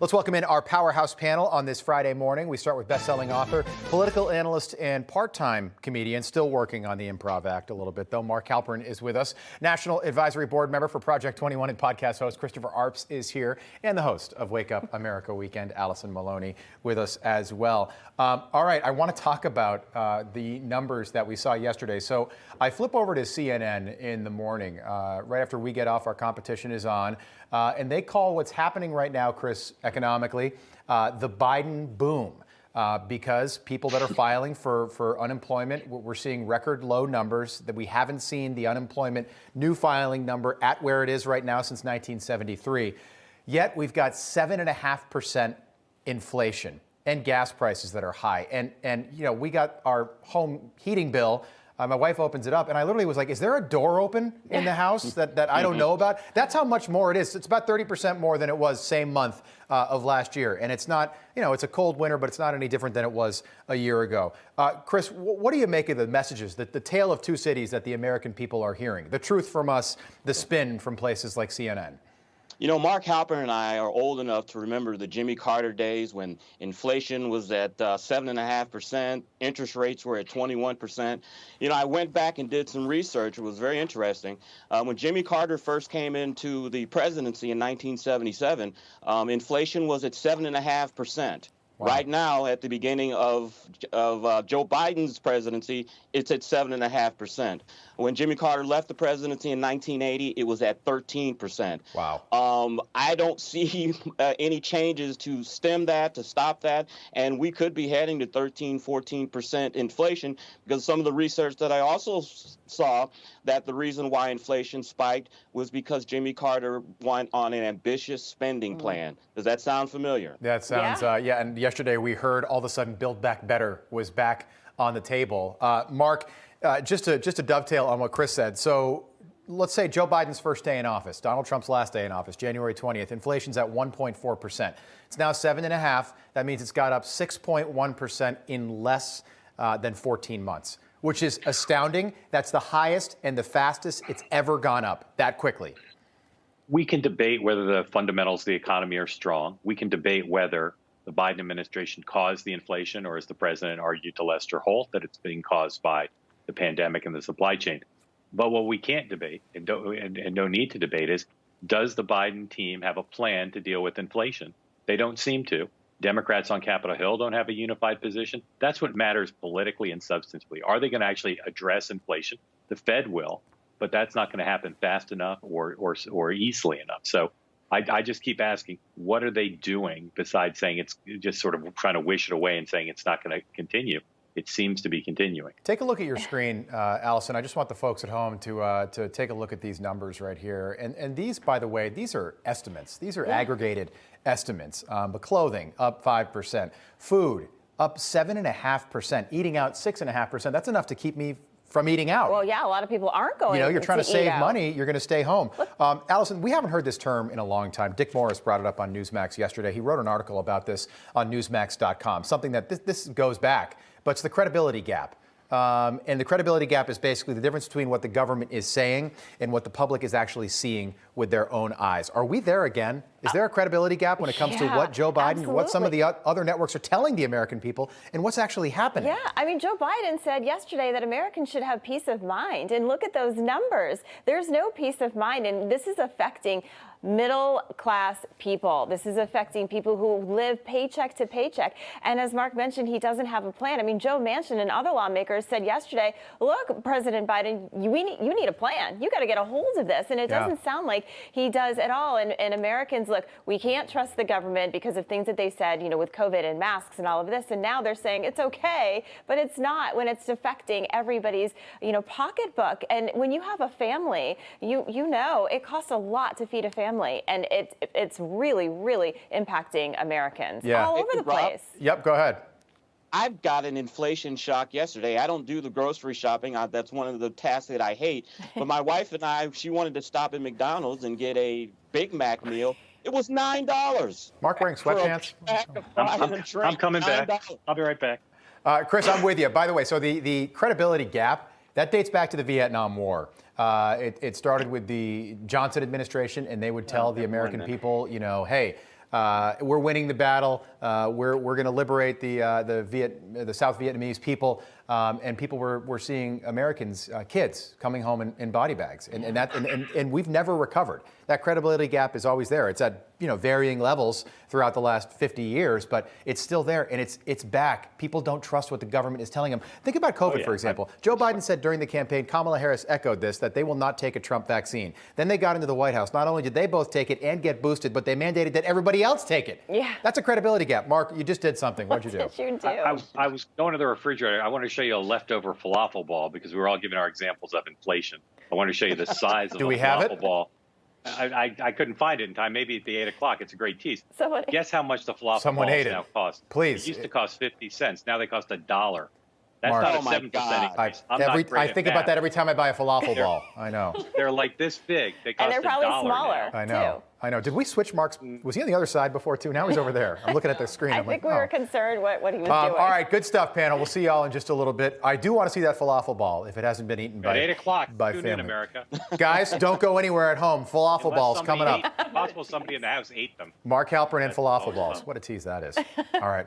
Let's welcome in our powerhouse panel on this Friday morning. We start with best-selling author, political analyst, and part-time comedian, still working on the Improv Act a little bit, though. Mark Halpern is with us. National Advisory Board member for Project 21 and podcast host Christopher Arps is here, and the host of Wake Up America Weekend, Allison Maloney, with us as well. All right, I want to talk about the numbers that we saw yesterday. So I flip over to CNN in the morning, right after we get off, our competition is on, and they call what's happening right now, Chris, economically, the Biden boom, because people that are filing for unemployment, we're seeing record low numbers that we haven't seen the unemployment new filing number at where it is right now since 1973. Yet we've got 7.5% inflation and gas prices that are high. And you know, we got our home heating bill. My wife opens it up, and I literally was like, is there a door open in the house that I don't know about? That's how much more it is. It's about 30% more than it was same month of last year. And it's not, you know, it's a cold winter, but it's not any different than it was a year ago. Chris, what do you make of the messages, the tale of two cities that the American people are hearing? The truth from us, the spin from places like CNN. You know, Mark Halpern and I are old enough to remember the Jimmy Carter days when inflation was at 7.5%, interest rates were at 21%. You know, I went back and did some research. It was very interesting. When Jimmy Carter first came into the presidency in 1977, inflation was at 7.5%. Wow. Right now, at the beginning of Joe Biden's presidency, it's at 7.5%. When Jimmy Carter left the presidency in 1980, it was at 13%. Wow. I don't see any changes to stem that, to stop that, and we could be heading to 13, 14% inflation because some of the research that I also saw that the reason why inflation spiked was because Jimmy Carter went on an ambitious spending plan. Does that sound familiar? That sounds, yeah. And yesterday we heard all of a sudden Build Back Better was back on the table. Mark, just to dovetail on what Chris said. So let's say Joe Biden's first day in office, Donald Trump's last day in office, January 20th. Inflation's at 1.4%. It's now 7.5%. That means it's got up 6.1% in less than 14 months, which is astounding. That's the highest and the fastest it's ever gone up that quickly. We can debate whether the fundamentals of the economy are strong. We can debate whether the Biden administration caused the inflation, or as the president argued to Lester Holt, that it's being caused by the pandemic and the supply chain. But what we can't debate and don't need to debate is, does the Biden team have a plan to deal with inflation? They don't seem to. Democrats on Capitol Hill don't have a unified position. That's what matters politically and substantively. Are they going to actually address inflation? The Fed will, but that's not going to happen fast enough or easily enough. So I just keep asking, what are they doing besides saying it's just sort of trying to wish it away and saying it's not going to continue? It seems to be continuing. Take a look at your screen, Allison. I just want the folks at home to take a look at these numbers right here. And these, by the way, these are estimates. These are aggregated estimates. But clothing up 5%, food up 7.5%, eating out 6.5%. That's enough to keep me from eating out. Well, yeah, a lot of people aren't going. You know, you're trying to save out. money. You're going to stay home. Allison, we haven't heard this term in a long time. Dick Morris brought it up on Newsmax yesterday. He wrote an article about this on Newsmax.com, something that this goes back, but it's the credibility gap. And the credibility gap is basically the difference between what the government is saying and what the public is actually seeing with their own eyes. Are we there again? Is there a credibility gap when it comes to what Joe Biden, what some of the other networks are telling the American people, and what's actually happening? Yeah, I mean, Joe Biden said yesterday that Americans should have peace of mind. And look at those numbers. There's no peace of mind. And this is affecting middle class people. This is affecting people who live paycheck to paycheck. And as Mark mentioned, he doesn't have a plan. I mean, Joe Manchin and other lawmakers said yesterday, look, President Biden, you need a plan. You got to get a hold of this. And it doesn't sound like he does at all. And Americans, look, we can't trust the government because of things that they said, you know, with COVID and masks and all of this. And now they're saying it's okay, but it's not when it's affecting everybody's, you know, pocketbook. And when you have a family, you know, it costs a lot to feed a family. And it's really, really impacting Americans all over the place. Yep, go ahead. I've got an inflation shock yesterday. I don't do the grocery shopping. That's one of the tasks that I hate. But my wife and I, she wanted to stop at McDonald's and get a Big Mac meal. It was $9. Mark wearing sweatpants? I'm coming back. I'll be right back. Chris, I'm with you. By the way, so the credibility gap, that dates back to the Vietnam War. It started with the Johnson administration, and they would tell the American people, you know, hey, We're winning the battle. We're going to liberate the South Vietnamese people. And people were seeing Americans, kids, coming home in body bags, and we've never recovered. That credibility gap is always there. It's at varying levels throughout the last 50 years, but it's still there, and it's back. People don't trust what the government is telling them. Think about COVID, for example. Joe Biden said during the campaign, Kamala Harris echoed this, that they will not take a Trump vaccine. Then they got into the White House. Not only did they both take it and get boosted, but they mandated that everybody else take it. Yeah. That's a credibility gap. Mark, you just did something. What'd you do? What did you do? I was going to the refrigerator. I want to show you a leftover falafel ball because we were all giving our examples of inflation. I want to show you the size of a falafel ball. I couldn't find it in time. Maybe at the 8 o'clock. It's a great tease. Guess how much the falafel balls now cost? Please. It used to cost 50 cents. Now they cost $1. That's Mark, not a 7% increase. I think about that every time I buy a falafel ball. I know. They're like this big. They cost and they're probably smaller. I know. Too. I know. Did we switch Mark's? Was he on the other side before too? Now he's over there. I'm looking at the screen. I think we were concerned what he was doing. All right, good stuff, panel. We'll see y'all in just a little bit. I do want to see that falafel ball if it hasn't been eaten by 8 o'clock. by Tune family. in, America. Guys, don't go anywhere at home. Falafel balls coming up. Possible somebody in the house ate them. Mark Halperin and falafel balls. What a tease that is. All right.